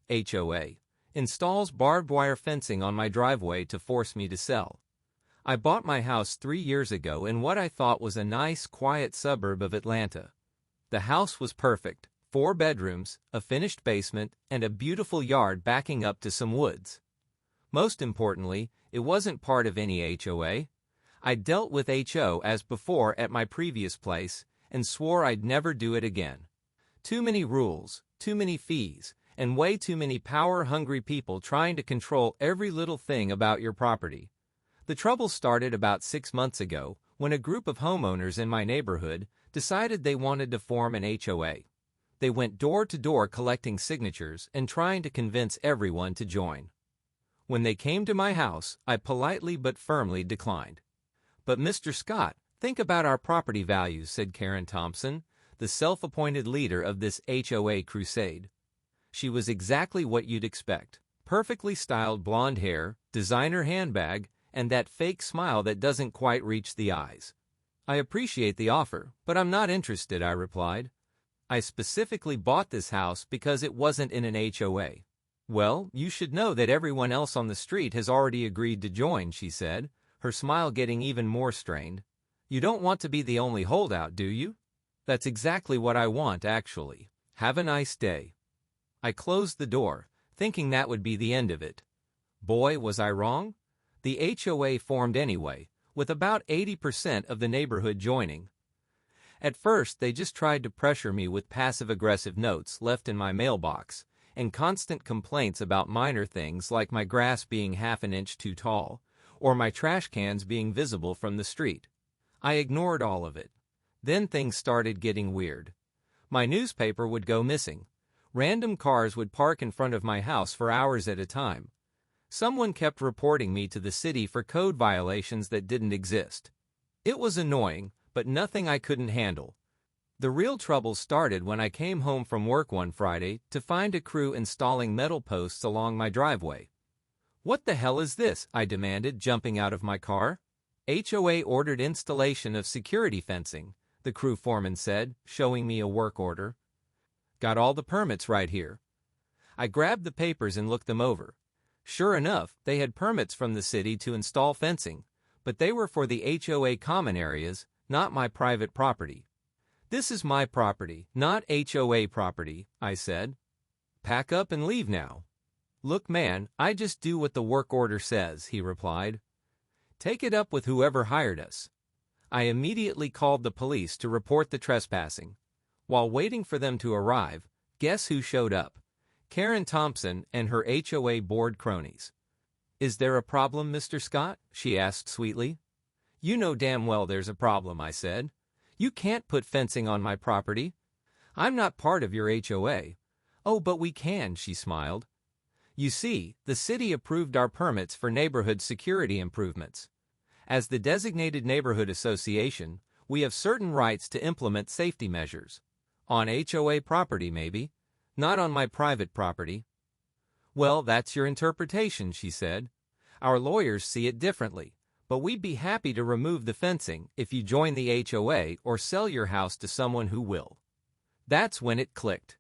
H.O.A., installs barbed wire fencing on my driveway to force me to sell. I bought my house 3 years ago in what I thought was a nice, quiet suburb of Atlanta. The house was perfect, 4 bedrooms, a finished basement, and a beautiful yard backing up to some woods. Most importantly, it wasn't part of any HOA. I'd dealt with H.O.As before at my previous place and swore I'd never do it again. Too many rules, too many fees, and way too many power-hungry people trying to control every little thing about your property. The trouble started about 6 months ago when a group of homeowners in my neighborhood decided they wanted to form an HOA. They went door to door collecting signatures and trying to convince everyone to join. When they came to my house, I politely but firmly declined. "But Mr. Scott, think about our property values," said Karen Thompson, the self-appointed leader of this HOA Crusade. She was exactly what you'd expect. Perfectly styled blonde hair, designer handbag, and that fake smile that doesn't quite reach the eyes. "I appreciate the offer, but I'm not interested," I replied. "I specifically bought this house because it wasn't in an HOA." "Well, you should know that everyone else on the street has already agreed to join," she said, her smile getting even more strained. "You don't want to be the only holdout, do you?" "That's exactly what I want, actually. Have a nice day." I closed the door, thinking that would be the end of it. Boy, was I wrong. The HOA formed anyway, with about 80% of the neighborhood joining. At first, they just tried to pressure me with passive-aggressive notes left in my mailbox and constant complaints about minor things like my grass being half an inch too tall or my trash cans being visible from the street. I ignored all of it. Then things started getting weird. My newspaper would go missing. Random cars would park in front of my house for hours at a time. Someone kept reporting me to the city for code violations that didn't exist. It was annoying, but nothing I couldn't handle. The real trouble started when I came home from work one Friday to find a crew installing metal posts along my driveway. "What the hell is this?" I demanded, jumping out of my car. "HOA ordered installation of security fencing," the crew foreman said, showing me a work order. "Got all the permits right here." I grabbed the papers and looked them over. Sure enough, they had permits from the city to install fencing, but they were for the HOA common areas, not my private property. "This is my property, not HOA property," I said. "Pack up and leave now." "Look, man, I just do what the work order says," he replied. "Take it up with whoever hired us." I immediately called the police to report the trespassing. While waiting for them to arrive, guess who showed up? Karen Thompson and her HOA board cronies. "Is there a problem, Mr. Scott?" she asked sweetly. "You know damn well there's a problem," I said. "You can't put fencing on my property. I'm not part of your HOA." "Oh, but we can," she smiled. "You see, the city approved our permits for neighborhood security improvements. As the designated neighborhood association, we have certain rights to implement safety measures. On HOA property, maybe. Not on my private property." "Well, that's your interpretation," she said. "Our lawyers see it differently, but we'd be happy to remove the fencing if you join the HOA or sell your house to someone who will." That's when it clicked.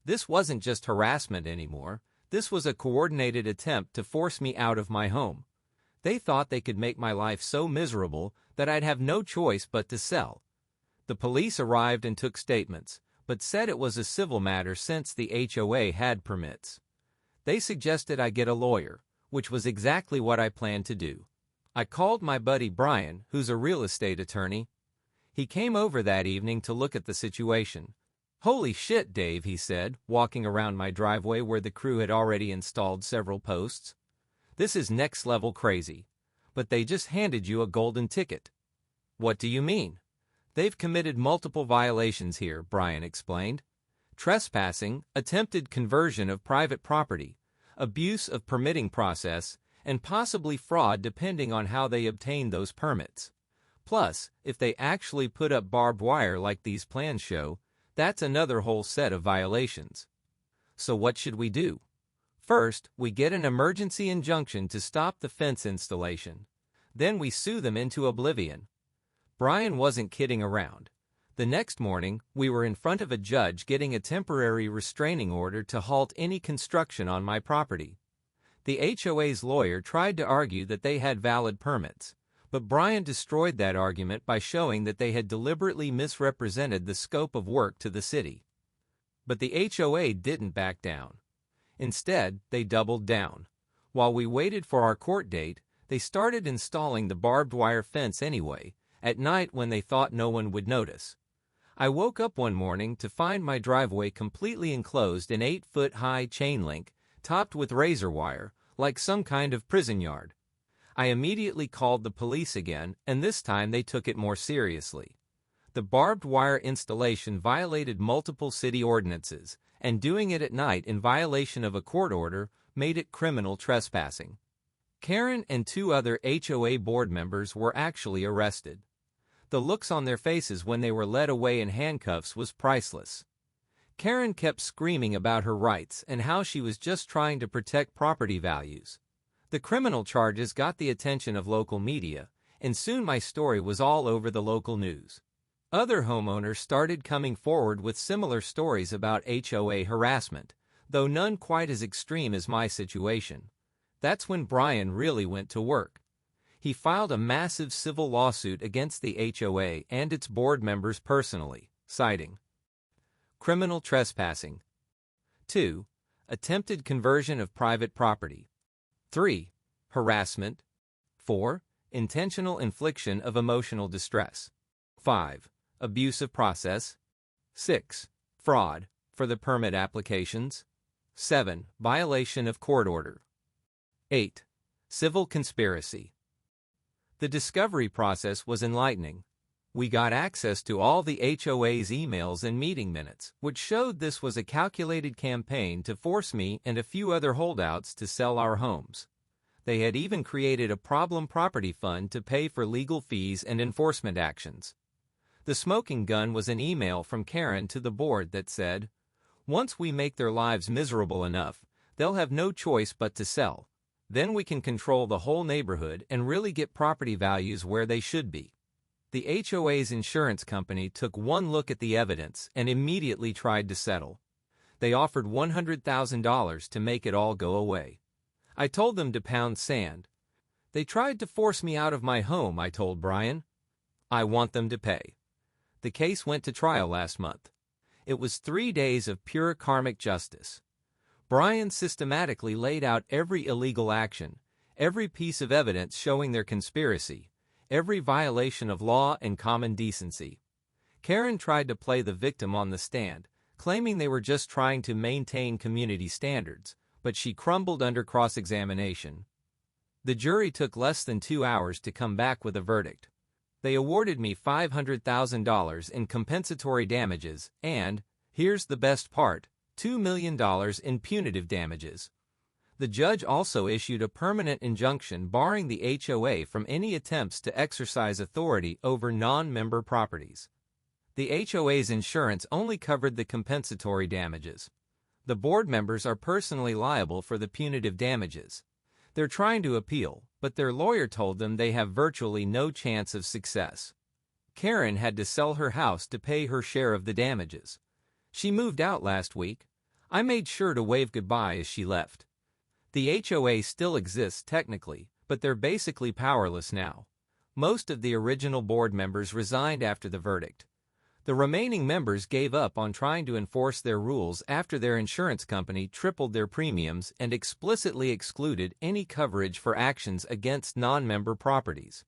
This wasn't just harassment anymore. This was a coordinated attempt to force me out of my home. They thought they could make my life so miserable that I'd have no choice but to sell. The police arrived and took statements, but said it was a civil matter since the HOA had permits. They suggested I get a lawyer, which was exactly what I planned to do. I called my buddy Brian, who's a real estate attorney. He came over that evening to look at the situation. "Holy shit, Dave," he said, walking around my driveway where the crew had already installed several posts. "This is next-level crazy. But they just handed you a golden ticket." "What do you mean?" "They've committed multiple violations here," Brian explained. "Trespassing, attempted conversion of private property, abuse of permitting process, and possibly fraud depending on how they obtained those permits. Plus, if they actually put up barbed wire like these plans show, that's another whole set of violations." "So what should we do?" "First, we get an emergency injunction to stop the fence installation. Then we sue them into oblivion." Brian wasn't kidding around. The next morning, we were in front of a judge getting a temporary restraining order to halt any construction on my property. The HOA's lawyer tried to argue that they had valid permits, but Brian destroyed that argument by showing that they had deliberately misrepresented the scope of work to the city. But the HOA didn't back down. Instead, they doubled down. While we waited for our court date, they started installing the barbed wire fence anyway, at night when they thought no one would notice. I woke up one morning to find my driveway completely enclosed in 8-foot-high chain link, topped with razor wire, like some kind of prison yard. I immediately called the police again, and this time they took it more seriously. The barbed wire installation violated multiple city ordinances, and doing it at night in violation of a court order made it criminal trespassing. Karen and 2 other HOA board members were actually arrested. The looks on their faces when they were led away in handcuffs was priceless. Karen kept screaming about her rights and how she was just trying to protect property values. The criminal charges got the attention of local media, and soon my story was all over the local news. Other homeowners started coming forward with similar stories about HOA harassment, though none quite as extreme as my situation. That's when Brian really went to work. He filed a massive civil lawsuit against the HOA and its board members personally, citing criminal trespassing, 2. attempted conversion of private property, 3. harassment, 4. intentional infliction of emotional distress, 5. abuse of process, 6. fraud for the permit applications, 7. violation of court order, 8. civil conspiracy. The discovery process was enlightening. We got access to all the HOA's emails and meeting minutes, which showed this was a calculated campaign to force me and a few other holdouts to sell our homes. They had even created a problem property fund to pay for legal fees and enforcement actions. The smoking gun was an email from Karen to the board that said, "Once we make their lives miserable enough, they'll have no choice but to sell. Then we can control the whole neighborhood and really get property values where they should be." The HOA's insurance company took one look at the evidence and immediately tried to settle. They offered $100,000 to make it all go away. I told them to pound sand. "They tried to force me out of my home," I told Brian. "I want them to pay." The case went to trial last month. It was 3 days of pure karmic justice. Brian systematically laid out every illegal action, every piece of evidence showing their conspiracy, every violation of law and common decency. Karen tried to play the victim on the stand, claiming they were just trying to maintain community standards, but she crumbled under cross-examination. The jury took less than 2 hours to come back with a verdict. They awarded me $500,000 in compensatory damages and, here's the best part, $2 million in punitive damages. The judge also issued a permanent injunction barring the HOA from any attempts to exercise authority over non-member properties. The HOA's insurance only covered the compensatory damages. The board members are personally liable for the punitive damages. They're trying to appeal, but their lawyer told them they have virtually no chance of success. Karen had to sell her house to pay her share of the damages. She moved out last week. I made sure to wave goodbye as she left. The HOA still exists technically, but they're basically powerless now. Most of the original board members resigned after the verdict. The remaining members gave up on trying to enforce their rules after their insurance company tripled their premiums and explicitly excluded any coverage for actions against non-member properties.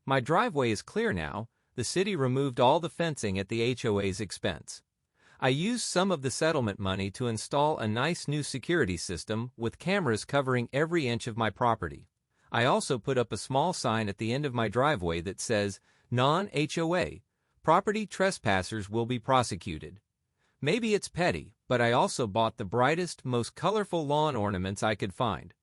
My driveway is clear now. The city removed all the fencing at the HOA's expense. I used some of the settlement money to install a nice new security system with cameras covering every inch of my property. I also put up a small sign at the end of my driveway that says, "Non-HOA. Property trespassers will be prosecuted." Maybe it's petty, but I also bought the brightest, most colorful lawn ornaments I could find.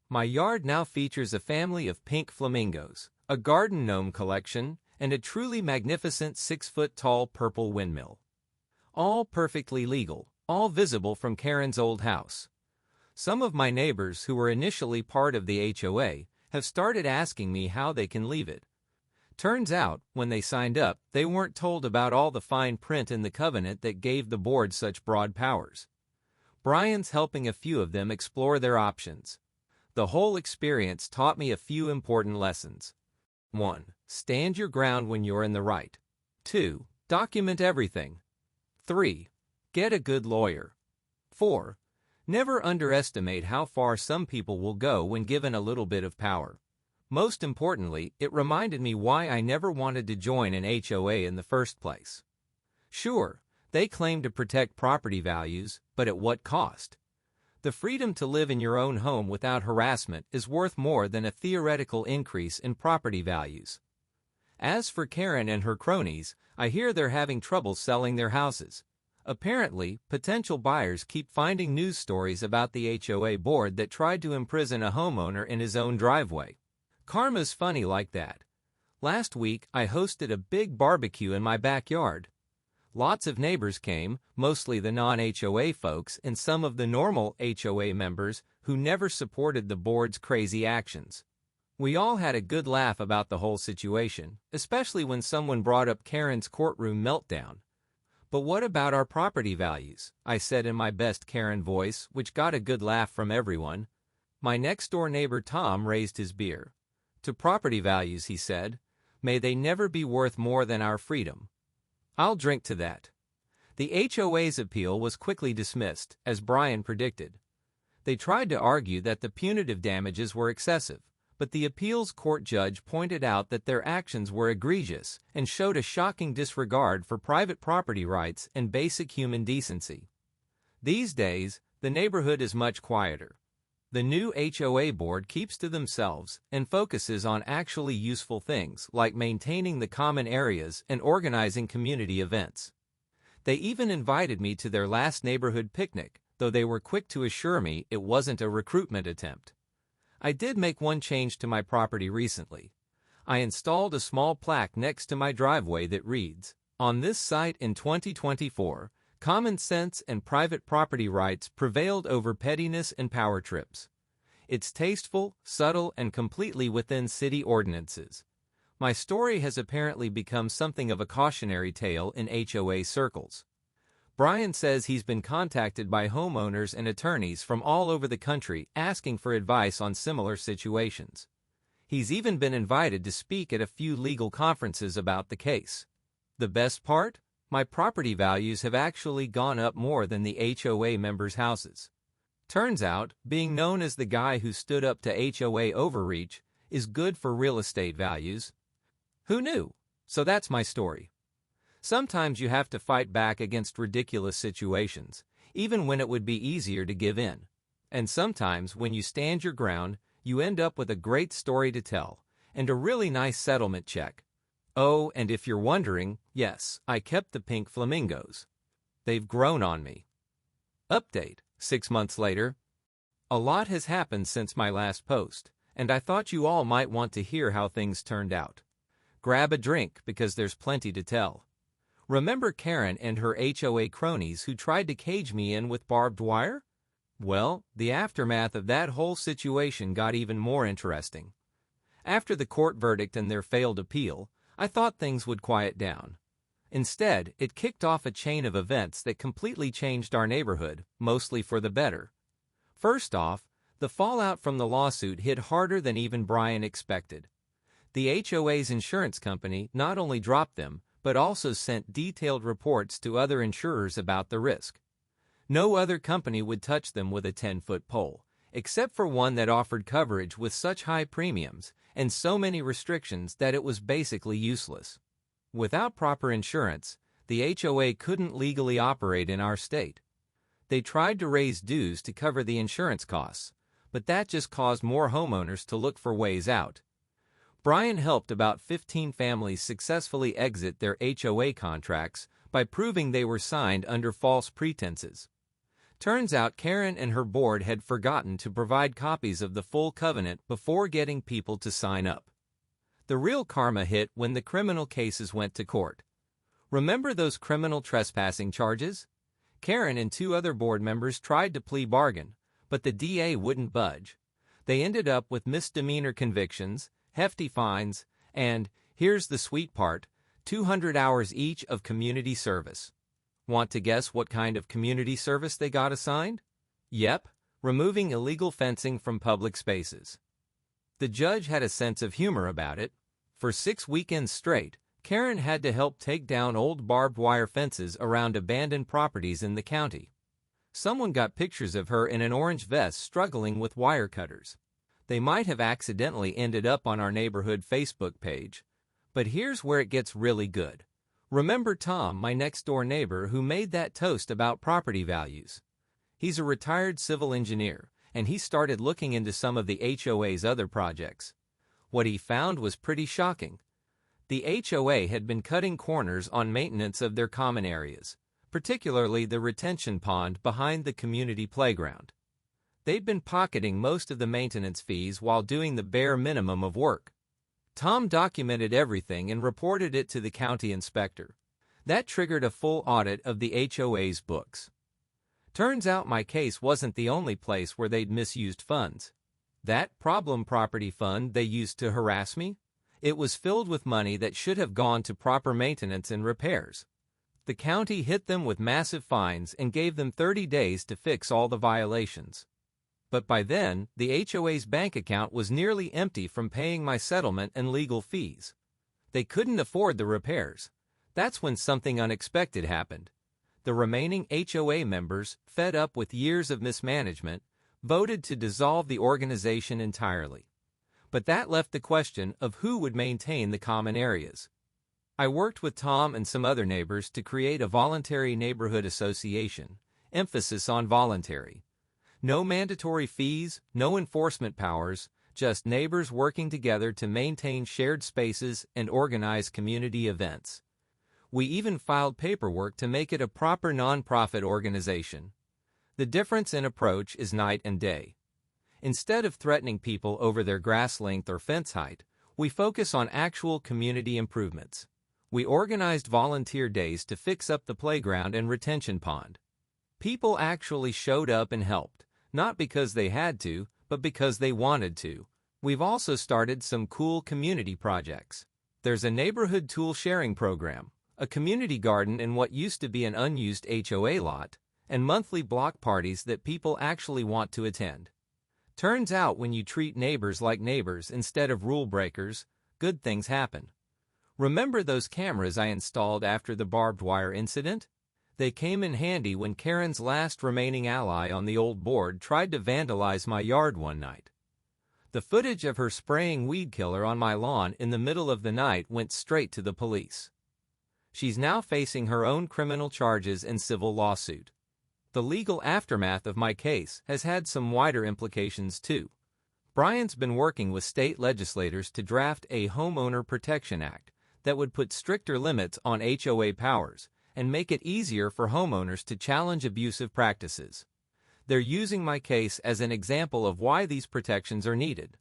My yard now features a family of pink flamingos, a garden gnome collection, and a truly magnificent 6-foot-tall purple windmill. All perfectly legal, all visible from Karen's old house. Some of my neighbors who were initially part of the HOA have started asking me how they can leave it. Turns out, when they signed up, they weren't told about all the fine print in the covenant that gave the board such broad powers. Brian's helping a few of them explore their options. The whole experience taught me a few important lessons. 1. Stand your ground when you're in the right. 2. Document everything. 3. Get a good lawyer. 4. Never underestimate how far some people will go when given a little bit of power. Most importantly, it reminded me why I never wanted to join an HOA in the first place. Sure, they claim to protect property values, but at what cost? The freedom to live in your own home without harassment is worth more than a theoretical increase in property values. As for Karen and her cronies, I hear they're having trouble selling their houses. Apparently, potential buyers keep finding news stories about the HOA board that tried to imprison a homeowner in his own driveway. Karma's funny like that. Last week, I hosted a big barbecue in my backyard. Lots of neighbors came, mostly the non-HOA folks and some of the normal HOA members who never supported the board's crazy actions. We all had a good laugh about the whole situation, especially when someone brought up Karen's courtroom meltdown. But what about our property values? I said in my best Karen voice, which got a good laugh from everyone. My next-door neighbor Tom raised his beer. To property values, he said, may they never be worth more than our freedom. I'll drink to that. The H.O.A.'s appeal was quickly dismissed, as Brian predicted. They tried to argue that the punitive damages were excessive, but the appeals court judge pointed out that their actions were egregious and showed a shocking disregard for private property rights and basic human decency. These days, the neighborhood is much quieter. The new HOA board keeps to themselves and focuses on actually useful things like maintaining the common areas and organizing community events. They even invited me to their last neighborhood picnic, though they were quick to assure me it wasn't a recruitment attempt. I did make one change to my property recently. I installed a small plaque next to my driveway that reads, "On this site in 2024, common sense and private property rights prevailed over pettiness and power trips." It's tasteful, subtle, and completely within city ordinances. My story has apparently become something of a cautionary tale in HOA circles. Brian says he's been contacted by homeowners and attorneys from all over the country asking for advice on similar situations. He's even been invited to speak at a few legal conferences about the case. The best part? My property values have actually gone up more than the HOA members' houses. Turns out, being known as the guy who stood up to HOA overreach is good for real estate values. Who knew? So that's my story. Sometimes you have to fight back against ridiculous situations, even when it would be easier to give in. And sometimes, when you stand your ground, you end up with a great story to tell and a really nice settlement check. Oh, and if you're wondering, yes, I kept the pink flamingos. They've grown on me. Update, 6 months later. A lot has happened since my last post, and I thought you all might want to hear how things turned out. Grab a drink because there's plenty to tell. Remember Karen and her HOA cronies who tried to cage me in with barbed wire? Well, the aftermath of that whole situation got even more interesting. After the court verdict and their failed appeal, I thought things would quiet down. Instead, it kicked off a chain of events that completely changed our neighborhood, mostly for the better. First off, the fallout from the lawsuit hit harder than even Brian expected. The HOA's insurance company not only dropped them, but also sent detailed reports to other insurers about the risk. No other company would touch them with a 10-foot pole, except for one that offered coverage with such high premiums and so many restrictions that it was basically useless. Without proper insurance, the HOA couldn't legally operate in our state. They tried to raise dues to cover the insurance costs, but that just caused more homeowners to look for ways out. Brian helped about 15 families successfully exit their HOA contracts by proving they were signed under false pretenses. Turns out Karen and her board had forgotten to provide copies of the full covenant before getting people to sign up. The real karma hit when the criminal cases went to court. Remember those criminal trespassing charges? Karen and 2 other board members tried to plea bargain, but the DA wouldn't budge. They ended up with misdemeanor convictions, hefty fines, and, Here's the sweet part: 200 hours each of community service. Want to guess what kind of community service they got assigned? Yep, removing illegal fencing from public spaces. The judge had a sense of humor about it. For 6 weekends straight, Karen had to help take down old barbed wire fences around abandoned properties in the county. Someone got pictures of her in an orange vest struggling with wire cutters. They might have accidentally ended up on our neighborhood Facebook page. But here's where it gets really good. Remember Tom, my next-door neighbor who made that toast about property values? He's a retired civil engineer, and he started looking into some of the HOA's other projects. What he found was pretty shocking. The HOA had been cutting corners on maintenance of their common areas, particularly the retention pond behind the community playground. They'd been pocketing most of the maintenance fees while doing the bare minimum of work. Tom documented everything and reported it to the county inspector. That triggered a full audit of the HOA's books. Turns out my case wasn't the only place where they'd misused funds. That problem property fund they used to harass me? It was filled with money that should have gone to proper maintenance and repairs. The county hit them with massive fines and gave them 30 days to fix all the violations. But by then, the HOA's bank account was nearly empty from paying my settlement and legal fees. They couldn't afford the repairs. That's when something unexpected happened. The remaining HOA members, fed up with years of mismanagement, voted to dissolve the organization entirely. But that left the question of who would maintain the common areas. I worked with Tom and some other neighbors to create a voluntary neighborhood association, emphasis on voluntary. No mandatory fees, no enforcement powers, just neighbors working together to maintain shared spaces and organize community events. We even filed paperwork to make it a proper nonprofit organization. The difference in approach is night and day. Instead of threatening people over their grass length or fence height, we focus on actual community improvements. We organized volunteer days to fix up the playground and retention pond. People actually showed up and helped. Not because they had to, but because they wanted to. We've also started some cool community projects. There's a neighborhood tool sharing program, a community garden in what used to be an unused HOA lot, and monthly block parties that people actually want to attend. Turns out when you treat neighbors like neighbors instead of rule breakers, good things happen. Remember those cameras I installed after the barbed wire incident? They came in handy when Karen's last remaining ally on the old board tried to vandalize my yard one night. The footage of her spraying weed killer on my lawn in the middle of the night went straight to the police. She's now facing her own criminal charges and civil lawsuit. The legal aftermath of my case has had some wider implications too. Brian's been working with state legislators to draft a Homeowner Protection Act that would put stricter limits on HOA powers and make it easier for homeowners to challenge abusive practices. They're using my case as an example of why these protections are needed.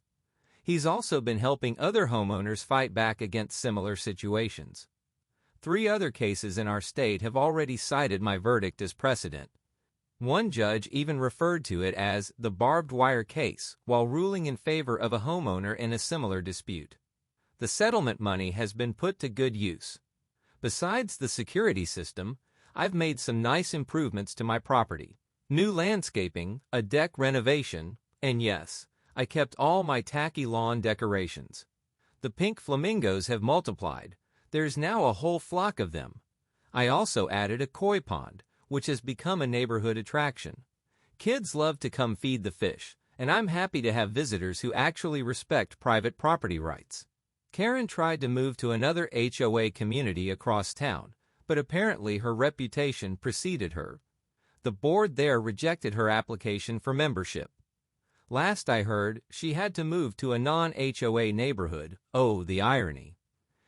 He's also been helping other homeowners fight back against similar situations. 3 other cases in our state have already cited my verdict as precedent. One judge even referred to it as the barbed wire case while ruling in favor of a homeowner in a similar dispute. The settlement money has been put to good use. Besides the security system, I've made some nice improvements to my property. New landscaping, a deck renovation, and yes, I kept all my tacky lawn decorations. The pink flamingos have multiplied. There's now a whole flock of them. I also added a koi pond, which has become a neighborhood attraction. Kids love to come feed the fish, and I'm happy to have visitors who actually respect private property rights. Karen tried to move to another HOA community across town, but apparently her reputation preceded her. The board there rejected her application for membership. Last I heard, she had to move to a non-HOA neighborhood. Oh, the irony.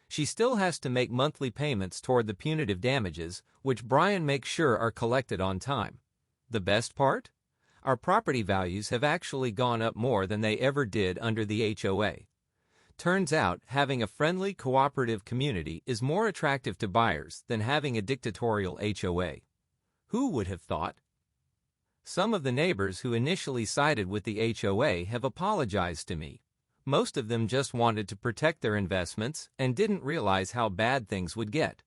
She still has to make monthly payments toward the punitive damages, which Brian makes sure are collected on time. The best part? Our property values have actually gone up more than they ever did under the HOA. Turns out, having a friendly, cooperative community is more attractive to buyers than having a dictatorial HOA. Who would have thought? Some of the neighbors who initially sided with the HOA have apologized to me. Most of them just wanted to protect their investments and didn't realize how bad things would get.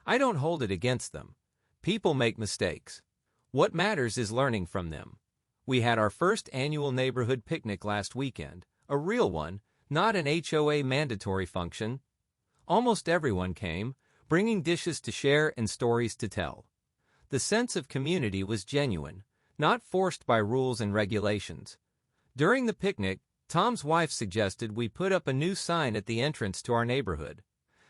I don't hold it against them. People make mistakes. What matters is learning from them. We had our first annual neighborhood picnic last weekend, a real one, not an HOA mandatory function. Almost everyone came, bringing dishes to share and stories to tell. The sense of community was genuine, not forced by rules and regulations. During the picnic, Tom's wife suggested we put up a new sign at the entrance to our neighborhood.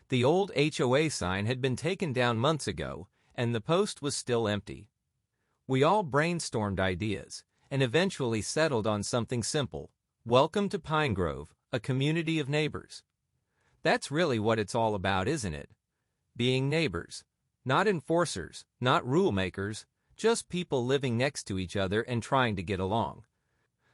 The old HOA sign had been taken down months ago, and the post was still empty. We all brainstormed ideas, and eventually settled on something simple: "Welcome to Pine Grove, a community of neighbors." That's really what it's all about, isn't it? Being neighbors. Not enforcers, not rule makers, just people living next to each other and trying to get along.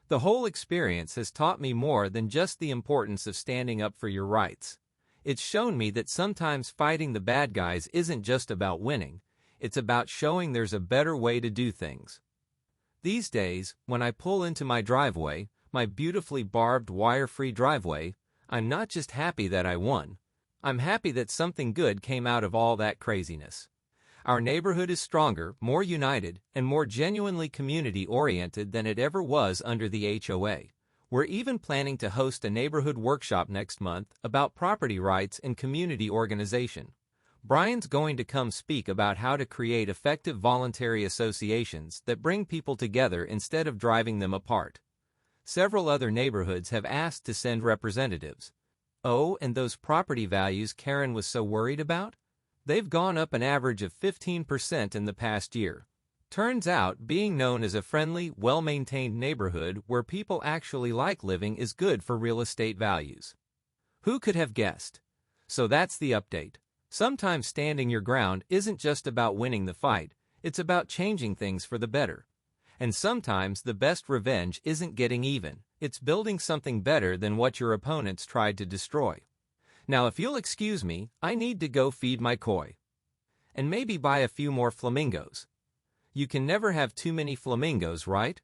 The whole experience has taught me more than just the importance of standing up for your rights. It's shown me that sometimes fighting the bad guys isn't just about winning, it's about showing there's a better way to do things. These days, when I pull into my driveway, my beautifully barbed wire-free driveway, I'm not just happy that I won. I'm happy that something good came out of all that craziness. Our neighborhood is stronger, more united, and more genuinely community-oriented than it ever was under the HOA. We're even planning to host a neighborhood workshop next month about property rights and community organization. Brian's going to come speak about how to create effective voluntary associations that bring people together instead of driving them apart. Several other neighborhoods have asked to send representatives. Oh, and those property values Karen was so worried about? They've gone up an average of 15% in the past year. Turns out, being known as a friendly, well-maintained neighborhood where people actually like living is good for real estate values. Who could have guessed? So that's the update. Sometimes standing your ground isn't just about winning the fight, it's about changing things for the better. And sometimes the best revenge isn't getting even, it's building something better than what your opponents tried to destroy. Now if you'll excuse me, I need to go feed my koi. And maybe buy a few more flamingos. You can never have too many flamingos, right?